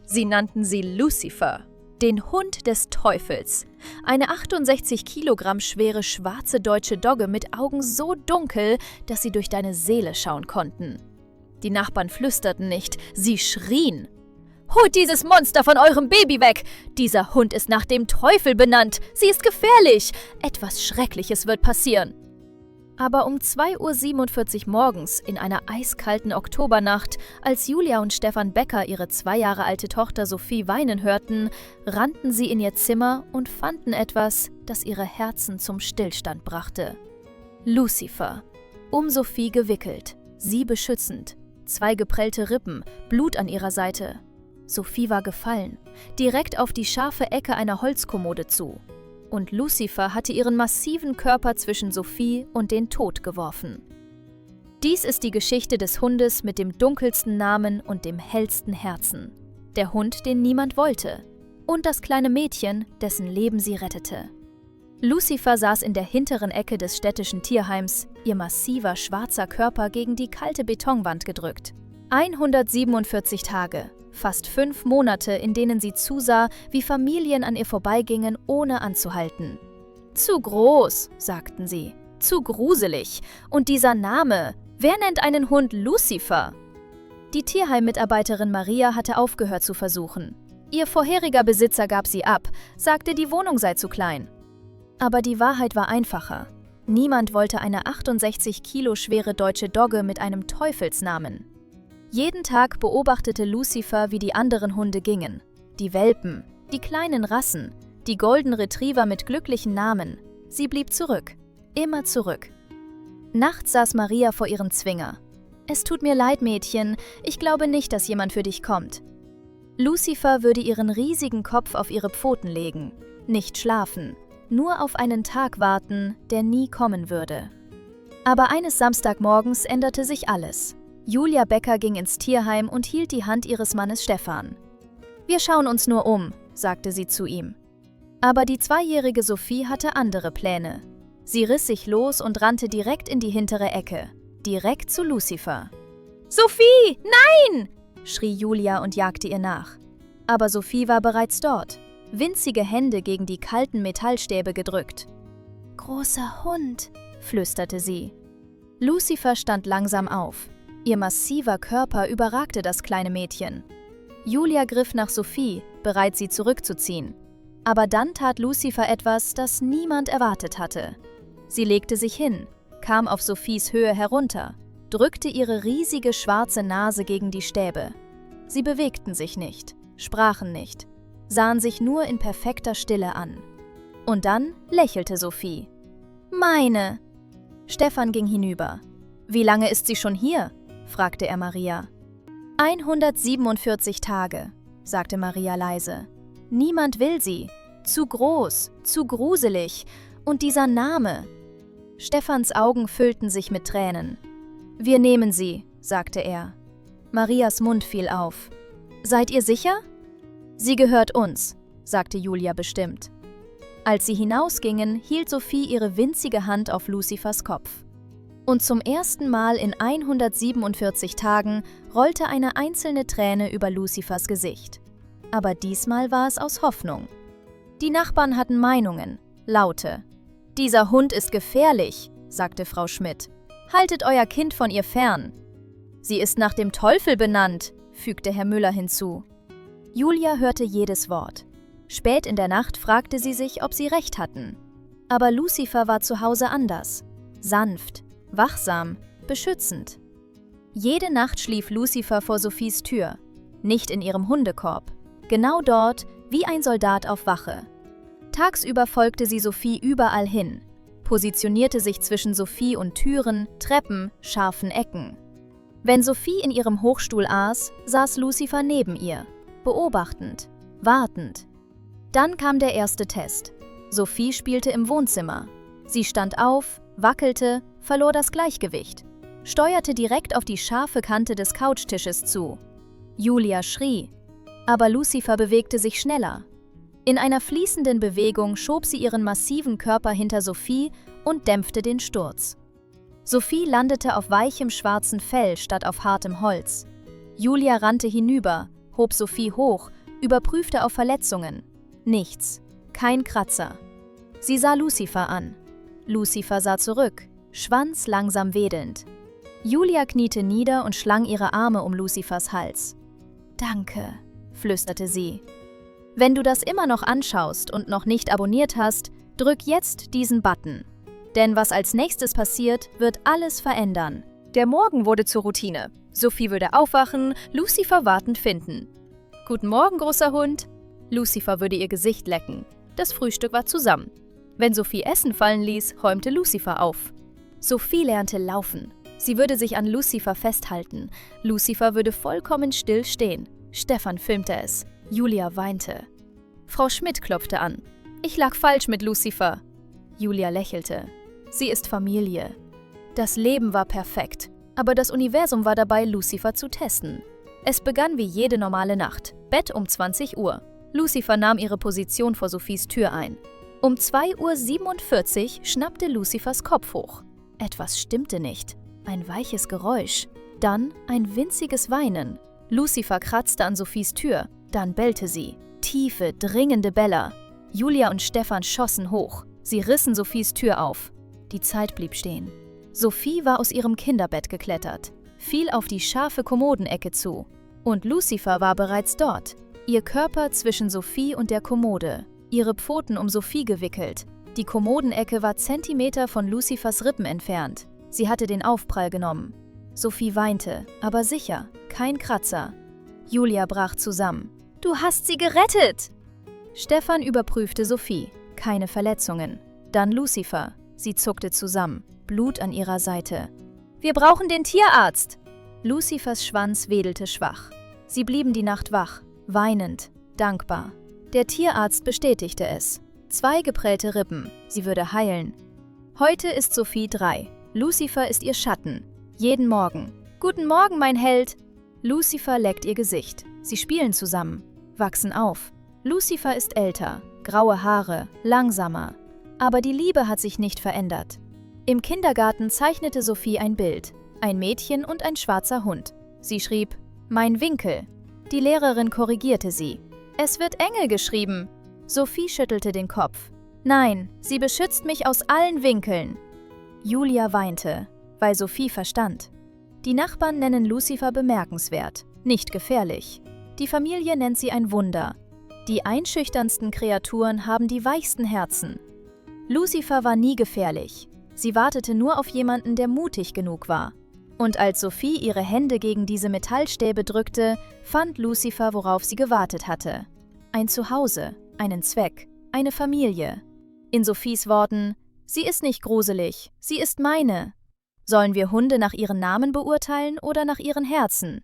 Sie nannten sie Lucifer, den Hund des Teufels. Eine 68 Kilogramm schwere schwarze deutsche Dogge mit Augen so dunkel, dass sie durch deine Seele schauen konnten. Die Nachbarn flüsterten nicht, sie schrien. »Holt dieses Monster von eurem Baby weg! Dieser Hund ist nach dem Teufel benannt! Sie ist gefährlich! Etwas Schreckliches wird passieren!« Aber um 2:47 Uhr morgens in einer eiskalten Oktobernacht, als Julia und Stefan Becker ihre 2 Jahre alte Tochter Sophie weinen hörten, rannten sie in ihr Zimmer und fanden etwas, das ihre Herzen zum Stillstand brachte. Lucifer, um Sophie gewickelt, sie beschützend, 2 geprellte Rippen, Blut an ihrer Seite. Sophie war gefallen, direkt auf die scharfe Ecke einer Holzkommode zu. Und Lucifer hatte ihren massiven Körper zwischen Sophie und den Tod geworfen. Dies ist die Geschichte des Hundes mit dem dunkelsten Namen und dem hellsten Herzen. Der Hund, den niemand wollte. Und das kleine Mädchen, dessen Leben sie rettete. Lucifer saß in der hinteren Ecke des städtischen Tierheims, ihr massiver schwarzer Körper gegen die kalte Betonwand gedrückt. 147 Tage. Fast 5 Monate, in denen sie zusah, wie Familien an ihr vorbeigingen, ohne anzuhalten. »Zu groß«, sagten sie, »zu gruselig. Und dieser Name, wer nennt einen Hund Lucifer?« Die Tierheim-Mitarbeiterin Maria hatte aufgehört zu versuchen. Ihr vorheriger Besitzer gab sie ab, sagte, die Wohnung sei zu klein. Aber die Wahrheit war einfacher. Niemand wollte eine 68 Kilo schwere deutsche Dogge mit einem Teufelsnamen. Jeden Tag beobachtete Lucifer, wie die anderen Hunde gingen. Die Welpen, die kleinen Rassen, die Golden Retriever mit glücklichen Namen. Sie blieb zurück, immer zurück. Nachts saß Maria vor ihrem Zwinger. »Es tut mir leid, Mädchen, ich glaube nicht, dass jemand für dich kommt.« Lucifer würde ihren riesigen Kopf auf ihre Pfoten legen, nicht schlafen, nur auf einen Tag warten, der nie kommen würde. Aber eines Samstagmorgens änderte sich alles. Julia Becker ging ins Tierheim und hielt die Hand ihres Mannes Stefan. »Wir schauen uns nur um«, sagte sie zu ihm. Aber die 2-jährige Sophie hatte andere Pläne. Sie riss sich los und rannte direkt in die hintere Ecke, direkt zu Lucifer. »Sophie, nein!« schrie Julia und jagte ihr nach. Aber Sophie war bereits dort, winzige Hände gegen die kalten Metallstäbe gedrückt. »Großer Hund«, flüsterte sie. Lucifer stand langsam auf. Ihr massiver Körper überragte das kleine Mädchen. Julia griff nach Sophie, bereit, sie zurückzuziehen. Aber dann tat Lucifer etwas, das niemand erwartet hatte. Sie legte sich hin, kam auf Sophies Höhe herunter, drückte ihre riesige schwarze Nase gegen die Stäbe. Sie bewegten sich nicht, sprachen nicht, sahen sich nur in perfekter Stille an. Und dann lächelte Sophie. »Meine!« Stefan ging hinüber. »Wie lange ist sie schon hier?« fragte er Maria. 147 Tage, sagte Maria leise. Niemand will sie. Zu groß, zu gruselig. Und dieser Name. Stefans Augen füllten sich mit Tränen. Wir nehmen sie, sagte er. Marias Mund fiel auf. Seid ihr sicher? Sie gehört uns, sagte Julia bestimmt. Als sie hinausgingen, hielt Sophie ihre winzige Hand auf Lucifers Kopf. Und zum ersten Mal in 147 Tagen rollte eine einzelne Träne über Lucifers Gesicht. Aber diesmal war es aus Hoffnung. Die Nachbarn hatten Meinungen, laute. »Dieser Hund ist gefährlich«, sagte Frau Schmidt. »Haltet euer Kind von ihr fern.« »Sie ist nach dem Teufel benannt«, fügte Herr Müller hinzu. Julia hörte jedes Wort. Spät in der Nacht fragte sie sich, ob sie recht hatten. Aber Lucifer war zu Hause anders. Sanft, wachsam, beschützend. Jede Nacht schlief Lucifer vor Sophies Tür, nicht in ihrem Hundekorb, genau dort, wie ein Soldat auf Wache. Tagsüber folgte sie Sophie überall hin, positionierte sich zwischen Sophie und Türen, Treppen, scharfen Ecken. Wenn Sophie in ihrem Hochstuhl aß, saß Lucifer neben ihr, beobachtend, wartend. Dann kam der erste Test. Sophie spielte im Wohnzimmer. Sie stand auf, wackelte, verlor das Gleichgewicht, steuerte direkt auf die scharfe Kante des Couchtisches zu. Julia schrie, aber Lucifer bewegte sich schneller. In einer fließenden Bewegung schob sie ihren massiven Körper hinter Sophie und dämpfte den Sturz. Sophie landete auf weichem schwarzen Fell statt auf hartem Holz. Julia rannte hinüber, hob Sophie hoch, überprüfte auf Verletzungen. Nichts, kein Kratzer. Sie sah Lucifer an. Lucifer sah zurück, Schwanz langsam wedelnd. Julia kniete nieder und schlang ihre Arme um Lucifers Hals. »Danke«, flüsterte sie. »Wenn du das immer noch anschaust und noch nicht abonniert hast, drück jetzt diesen Button. Denn was als nächstes passiert, wird alles verändern.« Der Morgen wurde zur Routine. Sophie würde aufwachen, Lucifer wartend finden. »Guten Morgen, großer Hund.« Lucifer würde ihr Gesicht lecken. Das Frühstück war zusammen. Wenn Sophie Essen fallen ließ, räumte Lucifer auf. Sophie lernte laufen. Sie würde sich an Lucifer festhalten. Lucifer würde vollkommen still stehen. Stefan filmte es. Julia weinte. Frau Schmidt klopfte an. »Ich lag falsch mit Lucifer.« Julia lächelte. Sie ist Familie. Das Leben war perfekt, aber das Universum war dabei, Lucifer zu testen. Es begann wie jede normale Nacht. Bett um 20 Uhr. Lucifer nahm ihre Position vor Sophies Tür ein. Um 2:47 Uhr schnappte Lucifers Kopf hoch. Etwas stimmte nicht. Ein weiches Geräusch. Dann ein winziges Weinen. Lucifer kratzte an Sophies Tür. Dann bellte sie. Tiefe, dringende Beller. Julia und Stefan schossen hoch. Sie rissen Sophies Tür auf. Die Zeit blieb stehen. Sophie war aus ihrem Kinderbett geklettert, fiel auf die scharfe Kommodenecke zu. Und Lucifer war bereits dort. Ihr Körper zwischen Sophie und der Kommode. Ihre Pfoten um Sophie gewickelt. Die Kommodenecke war Zentimeter von Lucifers Rippen entfernt. Sie hatte den Aufprall genommen. Sophie weinte, aber sicher, kein Kratzer. Julia brach zusammen. »Du hast sie gerettet!« Stefan überprüfte Sophie. Keine Verletzungen. Dann Lucifer. Sie zuckte zusammen. Blut an ihrer Seite. »Wir brauchen den Tierarzt!« Lucifers Schwanz wedelte schwach. Sie blieben die Nacht wach, weinend, dankbar. Der Tierarzt bestätigte es. 2 geprellte Rippen. Sie würde heilen. Heute ist Sophie 3. Lucifer ist ihr Schatten. Jeden Morgen. »Guten Morgen, mein Held!« Lucifer leckt ihr Gesicht. Sie spielen zusammen, wachsen auf. Lucifer ist älter, graue Haare, langsamer. Aber die Liebe hat sich nicht verändert. Im Kindergarten zeichnete Sophie ein Bild. Ein Mädchen und ein schwarzer Hund. Sie schrieb, »Mein Winkel«. Die Lehrerin korrigierte sie. »Es wird Engel geschrieben.« Sophie schüttelte den Kopf. »Nein, sie beschützt mich aus allen Winkeln.« Julia weinte, weil Sophie verstand. Die Nachbarn nennen Lucifer bemerkenswert, nicht gefährlich. Die Familie nennt sie ein Wunder. Die einschüchternsten Kreaturen haben die weichsten Herzen. Lucifer war nie gefährlich. Sie wartete nur auf jemanden, der mutig genug war. Und als Sophie ihre Hände gegen diese Metallstäbe drückte, fand Lucifer, worauf sie gewartet hatte. Ein Zuhause, einen Zweck, eine Familie. In Sophies Worten, »Sie ist nicht gruselig, sie ist meine.« Sollen wir Hunde nach ihren Namen beurteilen oder nach ihren Herzen?